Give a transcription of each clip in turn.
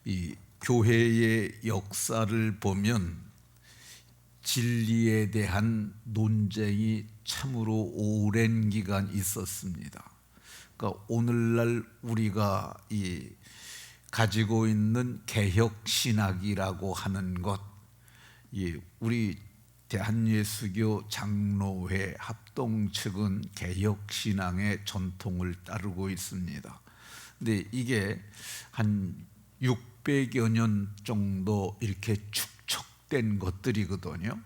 이 교회의 역사를 보면 진리에 대한 논쟁이 참으로 오랜 기간 있었습니다. 그러니까 오늘날 우리가 가지고 있는 개혁 신학이라고 하는 것, 우리 대한예수교 장로회 합동 측은 개혁 신앙의 전통을 따르고 있습니다. 근데 이게 한 600여 년 정도 이렇게 축적된 것들이거든요.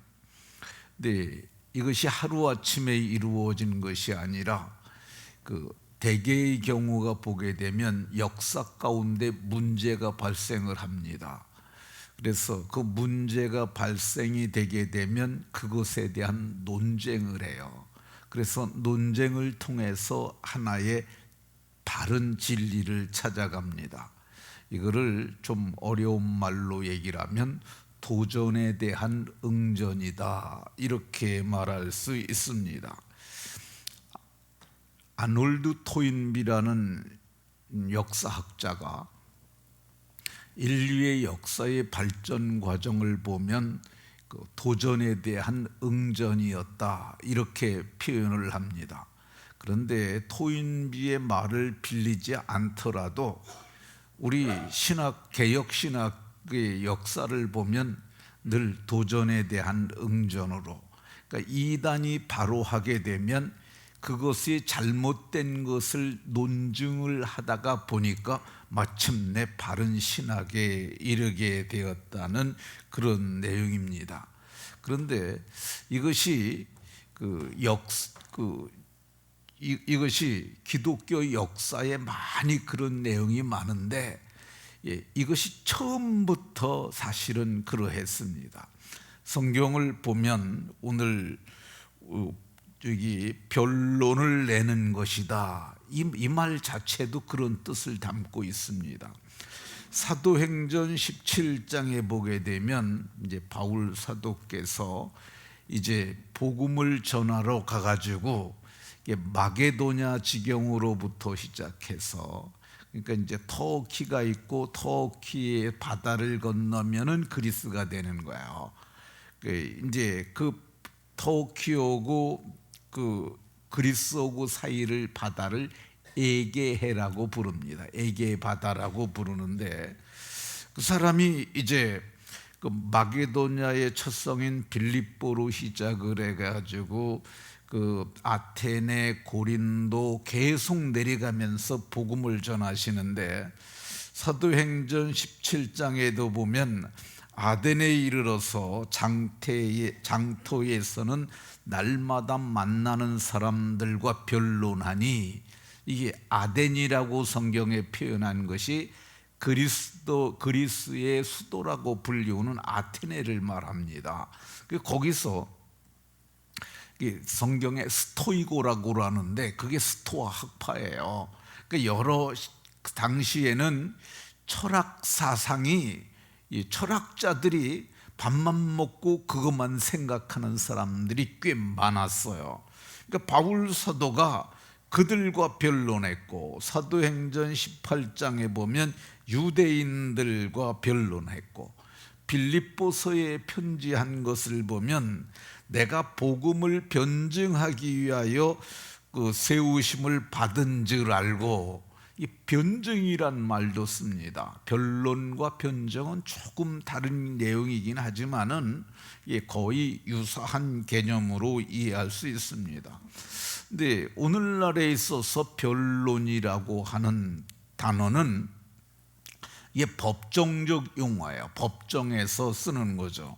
근데 이것이 하루아침에 이루어진 것이 아니라 대개의 경우가 보게 되면 역사 가운데 문제가 발생을 합니다. 그래서 그 문제가 발생이 되게 되면 그것에 대한 논쟁을 해요. 그래서 논쟁을 통해서 하나의 바른 진리를 찾아갑니다. 이거를 좀 어려운 말로 얘기를 하면 도전에 대한 응전이다, 이렇게 말할 수 있습니다. 아놀드 토인비라는 역사학자가 인류의 역사의 발전 과정을 보면 도전에 대한 응전이었다, 이렇게 표현을 합니다. 그런데 토인비의 말을 빌리지 않더라도 우리 개혁 신학의 역사를 보면 늘 도전에 대한 응전으로, 그러니까 이단이 바로 하게 되면 그것이 잘못된 것을 논증을 하다가 보니까 마침내 바른 신학에 이르게 되었다는 그런 내용입니다. 그런데 이것이 이것이 기독교 역사에 많이 그런 내용이 많은데, 이것이 처음부터 사실은 그러했습니다. 성경을 보면 오늘 여기 변론을 내는 것이다, 이 말 자체도 그런 뜻을 담고 있습니다. 사도행전 17장에 보게 되면 이제 바울 사도께서 이제 복음을 전하러 가가지고 마게도냐 지경으로부터 시작해서, 그러니까 이제 터키가 있고 터키의 바다를 건너면은 그리스가 되는 거예요. 이제 터키하고 그리스하고 사이를 바다를 에게해라고 부릅니다. 에게 바다라고 부르는데, 그 사람이 이제 마게도냐의 첫 성인 빌립보로 시작을 해가지고 아테네, 고린도 계속 내려가면서 복음을 전하시는데, 사도행전 17장에도 보면 아덴에 이르러서 장터에서는 날마다 만나는 사람들과 변론하니, 이게 아덴이라고 성경에 표현한 것이 그리스의 수도라고 불리우는 아테네를 말합니다. 거기서 성경에 스토이고라고 하는데 그게 스토아 학파예요. 여러 당시에는 철학 사상이, 철학자들이 밥만 먹고 그것만 생각하는 사람들이 꽤 많았어요. 그러니까 바울 사도가 그들과 변론했고, 사도행전 18장에 보면 유대인들과 변론했고, 빌립보서에 편지한 것을 보면 내가 복음을 변증하기 위하여 세우심을 받은 줄 알고, 이 변증이란 말도 씁니다. 변론과 변증은 조금 다른 내용이긴 하지만은 거의 유사한 개념으로 이해할 수 있습니다. 근데 오늘날에 있어서 변론이라고 하는 단어는 이게 법정적 용어예요. 법정에서 쓰는 거죠.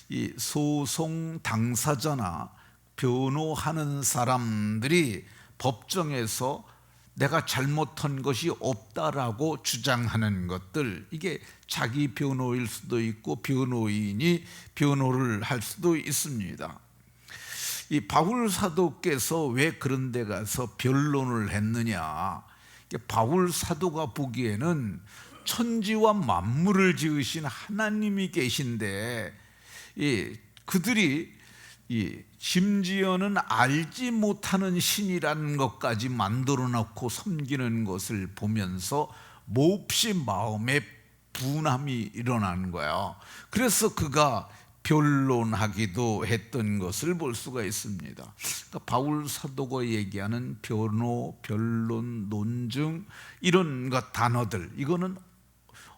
이 소송 당사자나 변호하는 사람들이 법정에서 내가 잘못한 것이 없다라고 주장하는 것들, 이게 자기 변호일 수도 있고 변호인이 변호를 할 수도 있습니다. 이 바울 사도께서 왜 그런 데 가서 변론을 했느냐, 바울 사도가 보기에는 천지와 만물을 지으신 하나님이 계신데, 그들이 심지어는 알지 못하는 신이라는 것까지 만들어 놓고 섬기는 것을 보면서 몹시 마음에 분함이 일어나는 거예요. 그래서 그가 변론하기도 했던 것을 볼 수가 있습니다. 그러니까 바울 사도가 얘기하는 변호, 변론, 논증 이런 단어들, 이거는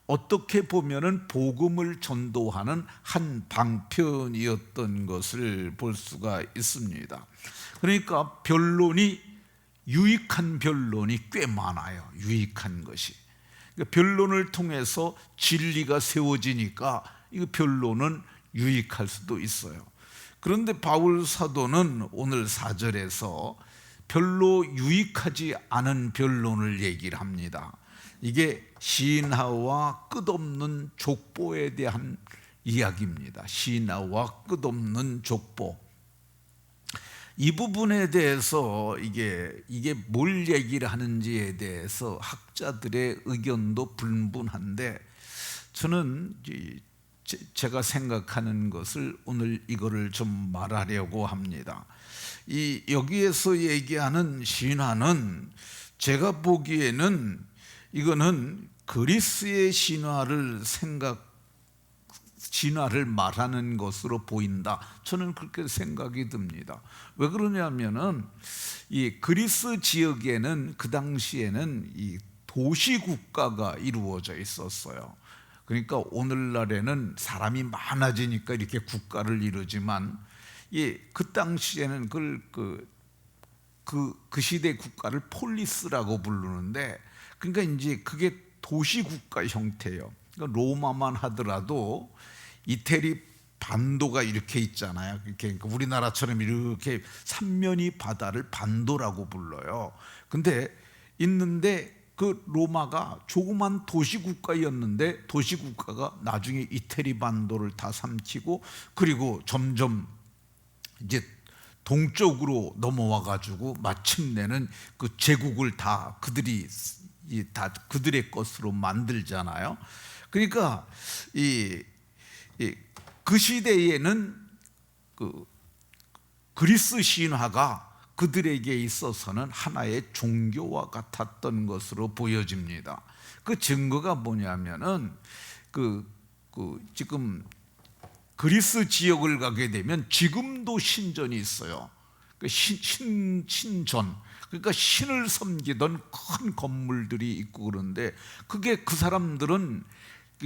어떻게 보면은 복음을 전도하는 한 방편이었던 것을 볼 수가 있습니다. 그러니까 변론이, 유익한 변론이 꽤 많아요. 유익한 것이. 그러니까 변론을 통해서 진리가 세워지니까 이 변론은 유익할 수도 있어요. 그런데 바울 사도는 오늘 4절에서 별로 유익하지 않은 변론을 얘기를 합니다. 이게 신하와 끝없는 족보에 대한 이야기입니다. 신하와 끝없는 족보. 이 부분에 대해서 이게 뭘 얘기를 하는지에 대해서 학자들의 의견도 분분한데, 저는 제가 생각하는 것을 오늘 이거를 좀 말하려고 합니다. 여기에서 얘기하는 신화는 제가 보기에는 이거는 그리스의 신화를 말하는 것으로 보인다. 저는 그렇게 생각이 듭니다. 왜 그러냐면은 이 그리스 지역에는 그 당시에는 이 도시 국가가 이루어져 있었어요. 그러니까 오늘날에는 사람이 많아지니까 이렇게 국가를 이루지만, 그 당시에는 그 시대 국가를 폴리스라고 부르는데, 그러니까 이제 그게 도시 국가 형태예요. 그러니까 로마만 하더라도 이태리 반도가 이렇게 있잖아요. 그러니까 우리나라처럼 이렇게 삼면이 바다를 반도라고 불러요. 근데 그 로마가 조그만 도시국가였는데, 도시국가가 나중에 이태리 반도를 다 삼키고, 그리고 점점 이제 동쪽으로 넘어와 가지고 마침내는 그 제국을 다 그들의 것으로 만들잖아요. 그러니까 그 시대에는 그리스 신화가 그들에게 있어서는 하나의 종교와 같았던 것으로 보여집니다. 그 증거가 뭐냐면은 지금 그리스 지역을 가게 되면 지금도 신전이 있어요. 신전, 그러니까 신을 섬기던 큰 건물들이 있고, 그런데 그게 그 사람들은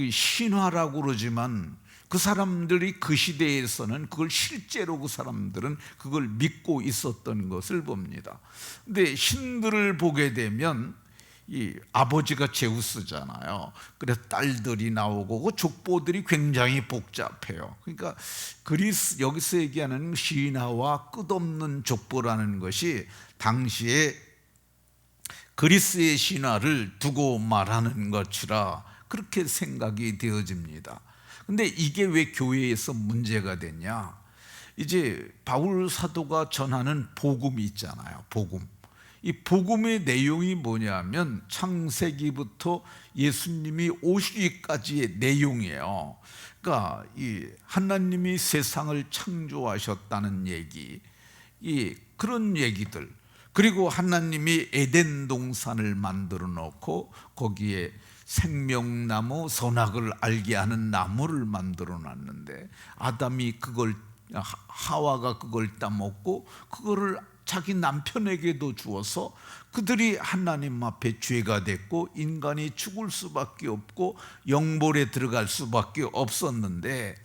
신화라고 그러지만 그 사람들이 그 시대에서는 그걸 실제로 그 사람들은 그걸 믿고 있었던 것을 봅니다. 근데 신들을 보게 되면 이 아버지가 제우스잖아요. 그래서 딸들이 나오고 그 족보들이 굉장히 복잡해요. 그러니까 여기서 얘기하는 신화와 끝없는 족보라는 것이 당시에 그리스의 신화를 두고 말하는 것이라 그렇게 생각이 되어집니다. 근데 이게 왜 교회에서 문제가 됐냐? 이제 바울 사도가 전하는 복음이 있잖아요. 복음. 이 복음의 내용이 뭐냐면 창세기부터 예수님이 오시기까지의 내용이에요. 그러니까 이 하나님이 세상을 창조하셨다는 얘기, 그런 얘기들, 그리고 하나님이 에덴 동산을 만들어 놓고 거기에 생명나무, 선악을 알게 하는 나무를 만들어 놨는데, 하와가 그걸 따먹고 그거를 자기 남편에게도 주어서 그들이 하나님 앞에 죄가 됐고 인간이 죽을 수밖에 없고 영벌에 들어갈 수밖에 없었는데,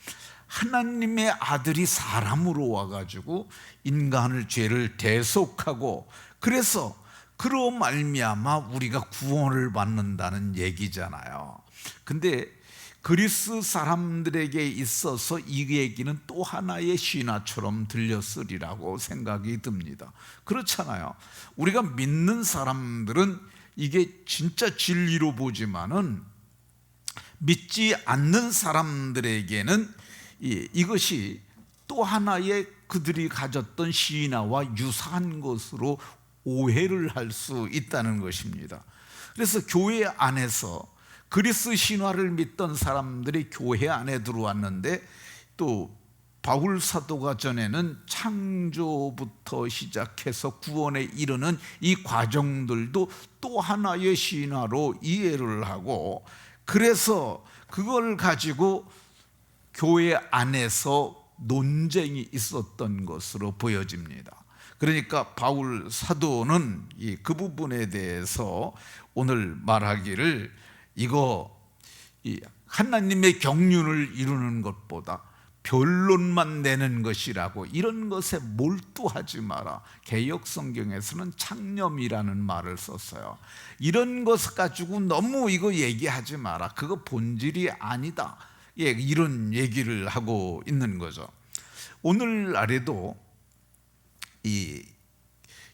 하나님의 아들이 사람으로 와가지고 인간을 죄를 대속하고, 그래서 그로 말미암아 우리가 구원을 받는다는 얘기잖아요. 근데 그리스 사람들에게 있어서 이 얘기는 또 하나의 신화처럼 들렸으리라고 생각이 듭니다. 그렇잖아요. 우리가 믿는 사람들은 이게 진짜 진리로 보지만은 믿지 않는 사람들에게는 이것이 또 하나의 그들이 가졌던 신화와 유사한 것으로 오해를 할 수 있다는 것입니다. 그래서 교회 안에서 그리스 신화를 믿던 사람들이 교회 안에 들어왔는데, 또 바울 사도가 전에는 창조부터 시작해서 구원에 이르는 이 과정들도 또 하나의 신화로 이해를 하고, 그래서 그걸 가지고 교회 안에서 논쟁이 있었던 것으로 보여집니다. 그러니까 바울 사도는 그 부분에 대해서 오늘 말하기를 이거 하나님의 경륜을 이루는 것보다 변론만 내는 것이라고, 이런 것에 몰두하지 마라. 개역 성경에서는 창념이라는 말을 썼어요. 이런 것 가지고 너무 이거 얘기하지 마라. 그거 본질이 아니다. 예, 이런 얘기를 하고 있는 거죠. 오늘날에도 이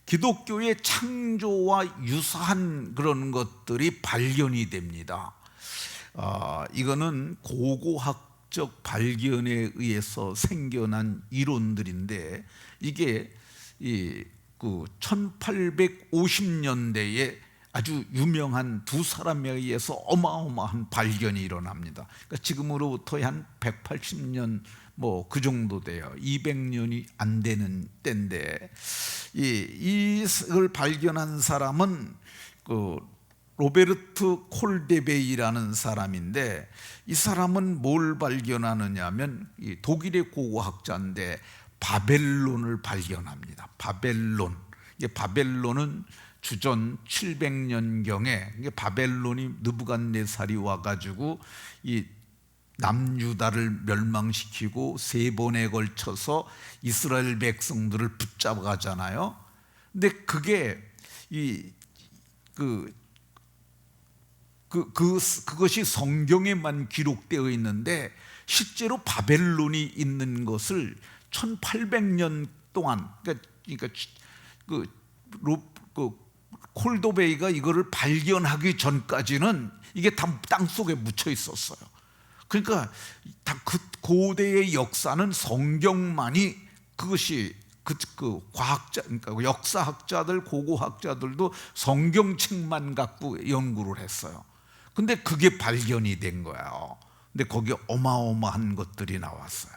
기독교의 창조와 유사한 그런 것들이 발견이 됩니다. 이거는 고고학적 발견에 의해서 생겨난 이론들인데, 이게 1850년대에 아주 유명한 두 사람에 의해서 어마어마한 발견이 일어납니다. 그러니까 지금으로부터 한 180년 그 정도 돼요. 200년이 안 되는 때인데, 이걸 발견한 사람은 로베르트 콜데베이라는 사람인데, 이 사람은 뭘 발견하느냐 하면 독일의 고고학자인데 바벨론을 발견합니다. 바벨론은 주전 700년경에 바벨론이 느부갓네살이 와가지고 이 남유다를 멸망시키고 3번에 걸쳐서 이스라엘 백성들을 붙잡아가잖아요. 근데 그게 그것이 성경에만 기록되어 있는데, 실제로 바벨론이 있는 것을 1800년 동안, 그러니까 콜도베이가 이거를 발견하기 전까지는 이게 다 땅속에 묻혀 있었어요. 그러니까 그 고대의 역사는 성경만이, 그것이 과학자, 그러니까 역사학자들, 고고학자들도 성경책만 갖고 연구를 했어요. 근데 그게 발견이 된 거예요. 근데 거기에 어마어마한 것들이 나왔어요.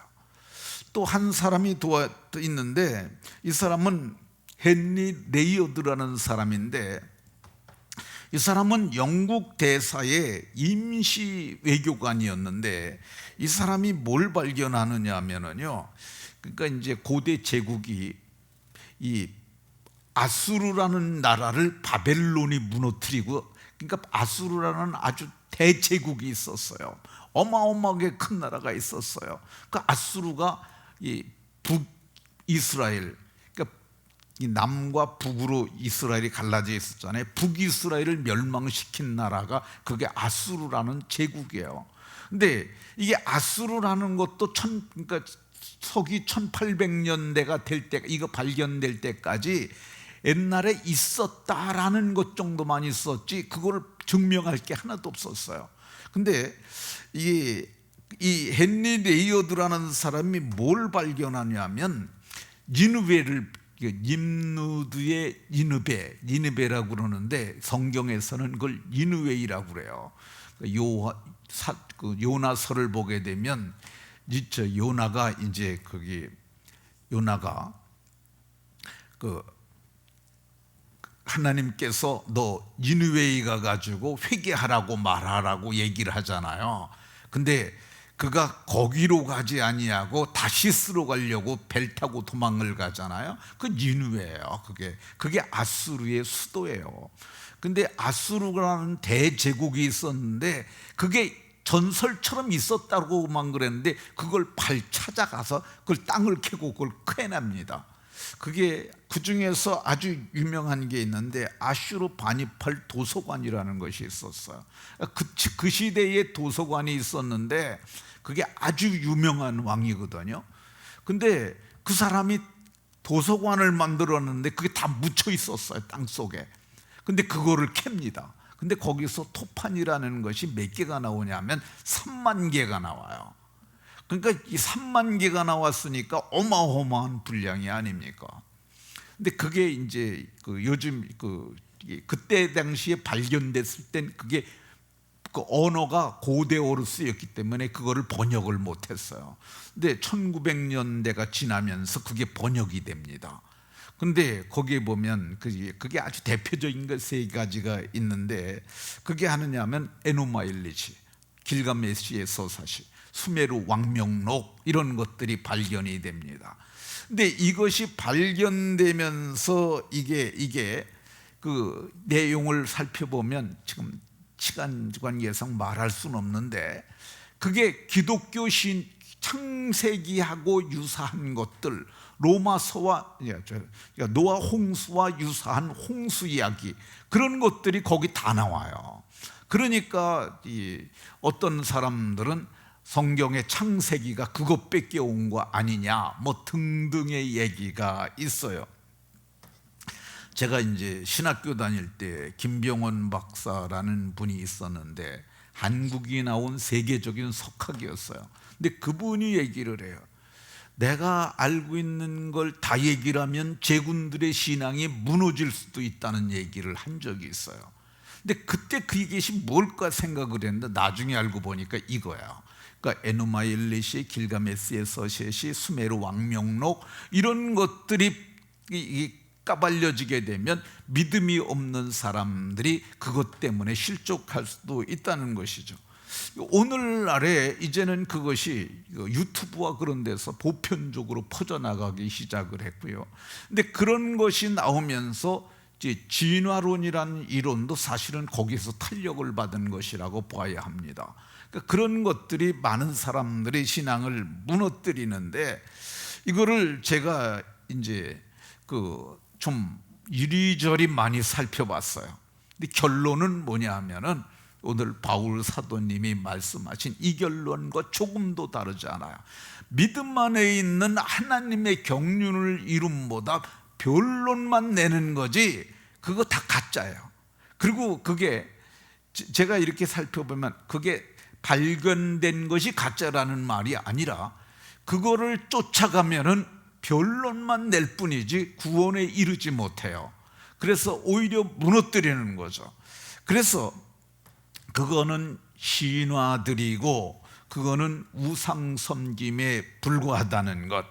또 한 사람이 있는데, 이 사람은 헨리 레이어드라는 사람인데, 이 사람은 영국 대사의 임시 외교관이었는데, 이 사람이 뭘 발견하느냐 하면요, 그러니까 이제 고대 제국이 이 아수르라는 나라를 바벨론이 무너뜨리고, 그러니까 아수르라는 아주 대제국이 있었어요. 어마어마하게 큰 나라가 있었어요. 그 아수르가 이 북이스라엘, 그러니까 이 남과 북으로 이스라엘이 갈라져 있었잖아요. 북이스라엘을 멸망시킨 나라가 그게 아수르라는 제국이에요. 근데 이게 아수르라는 것도 그러니까 서기 1800년대가 될 때, 이거 발견될 때까지 옛날에 있었다라는 것 정도만 있었지 그걸 증명할 게 하나도 없었어요. 근데 이 헨리 레이어드라는 사람이 뭘 발견하냐면, 님누드의 니느베라고 그러는데 성경에서는 그걸 니느웨이라고 그래요. 요나서를 보게 되면 요나가 하나님께서 너 니느웨이 가가지고 회개하라고 말하라고 얘기를 하잖아요. 근데 그가 거기로 가지 아니하고 다시스로 가려고 벨 타고 도망을 가잖아요. 그 니느웨예요. 그게 아수르의 수도예요. 근데 아수르라는 대제국이 있었는데 그게 전설처럼 있었다고만 그랬는데, 그걸 찾아가서 그걸 땅을 캐고 그걸 캐냅니다. 그게 그 중에서 아주 유명한 게 있는데, 아슈르바니팔 도서관이라는 것이 있었어요. 그 시대에 도서관이 있었는데 그게 아주 유명한 왕이거든요. 근데 그 사람이 도서관을 만들었는데 그게 다 묻혀 있었어요, 땅 속에. 근데 그거를 캡니다. 근데 거기서 토판이라는 것이 몇 개가 나오냐면 3만 개가 나와요. 그러니까 이 3만 개가 나왔으니까 어마어마한 분량이 아닙니까? 근데 그게 이제 요즘 그때 당시에 발견됐을 땐 그게 언어가 고대어로 쓰였기 때문에 그거를 번역을 못했어요. 근데 1900년대가 지나면서 그게 번역이 됩니다. 근데 거기에 보면 그게 아주 대표적인 것 3가지가 있는데, 그게 하느냐 하면 에노마일리지, 길가메시의 서사시, 수메르 왕명록 이런 것들이 발견이 됩니다. 근데 이것이 발견되면서 이게 그 내용을 살펴보면 지금 시간 관계상 말할 수는 없는데, 그게 기독교 신 창세기하고 유사한 것들, 로마서와 노아 홍수와 유사한 홍수 이야기, 그런 것들이 거기 다 나와요. 그러니까 어떤 사람들은 성경의 창세기가 그것 뺏겨온 거 아니냐 뭐 등등의 얘기가 있어요. 제가 이제 신학교 다닐 때 김병원 박사라는 분이 있었는데 한국이 나온 세계적인 석학이었어요. 근데 그분이 얘기를 해요. 내가 알고 있는 걸 다 얘기를 하면 제군들의 신앙이 무너질 수도 있다는 얘기를 한 적이 있어요. 근데 그때 그 얘기시 뭘까 생각을 했는데 나중에 알고 보니까 이거야. 그러니까 에노마 엘리시, 길가메시의 서셋이, 수메르 왕명록 이런 것들이 까발려지게 되면 믿음이 없는 사람들이 그것 때문에 실족할 수도 있다는 것이죠. 오늘날에 이제는 그것이 유튜브와 그런 데서 보편적으로 퍼져나가기 시작을 했고요. 근데 그런 것이 나오면서 이제 진화론이라는 이론도 사실은 거기서 탄력을 받은 것이라고 봐야 합니다. 그러니까 그런 것들이 많은 사람들의 신앙을 무너뜨리는데, 이거를 제가 이제 좀 이리저리 많이 살펴봤어요. 근데 결론은 뭐냐 하면은 오늘 바울 사도님이 말씀하신 이 결론과 조금도 다르지 않아요. 믿음 안에 있는 하나님의 경륜을 이룸보다 변론만 내는 거지 그거 다 가짜예요. 그리고 그게 제가 이렇게 살펴보면 그게 발견된 것이 가짜라는 말이 아니라 그거를 쫓아가면은 변론만 낼 뿐이지 구원에 이르지 못해요. 그래서 오히려 무너뜨리는 거죠. 그래서 그거는 신화들이고 그거는 우상 섬김에 불과하다는 것.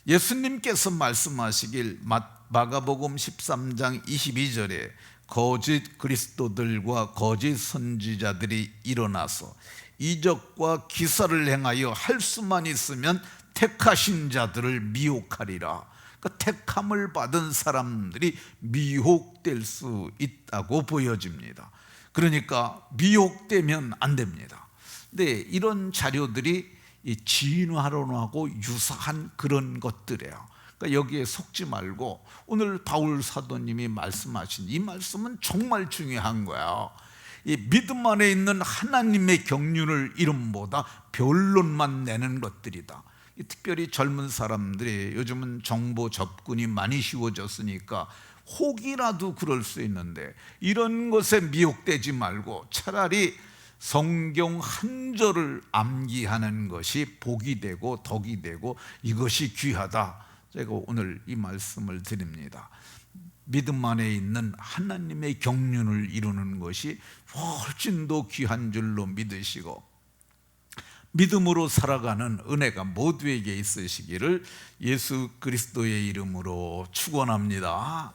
예수님께서 말씀하시길 마가복음 13장 22절에 거짓 그리스도들과 거짓 선지자들이 일어나서 이적과 기사를 행하여 할 수만 있으면 택하신 자들을 미혹하리라. 그러니까 택함을 받은 사람들이 미혹될 수 있다고 보여집니다. 그러니까 미혹되면 안 됩니다. 근데 이런 자료들이 진화론하고 유사한 그런 것들이에요. 그러니까 여기에 속지 말고 오늘 바울 사도님이 말씀하신 이 말씀은 정말 중요한 거야. 이 믿음 안에 있는 하나님의 경륜을 이름보다 변론만 내는 것들이다. 특별히 젊은 사람들이 요즘은 정보 접근이 많이 쉬워졌으니까 혹이라도 그럴 수 있는데 이런 것에 미혹되지 말고 차라리 성경 한 절을 암기하는 것이 복이 되고 덕이 되고 이것이 귀하다. 제가 오늘 이 말씀을 드립니다. 믿음 안에 있는 하나님의 경륜을 이루는 것이 훨씬 더 귀한 줄로 믿으시고 믿음으로 살아가는 은혜가 모두에게 있으시기를 예수 그리스도의 이름으로 축원합니다.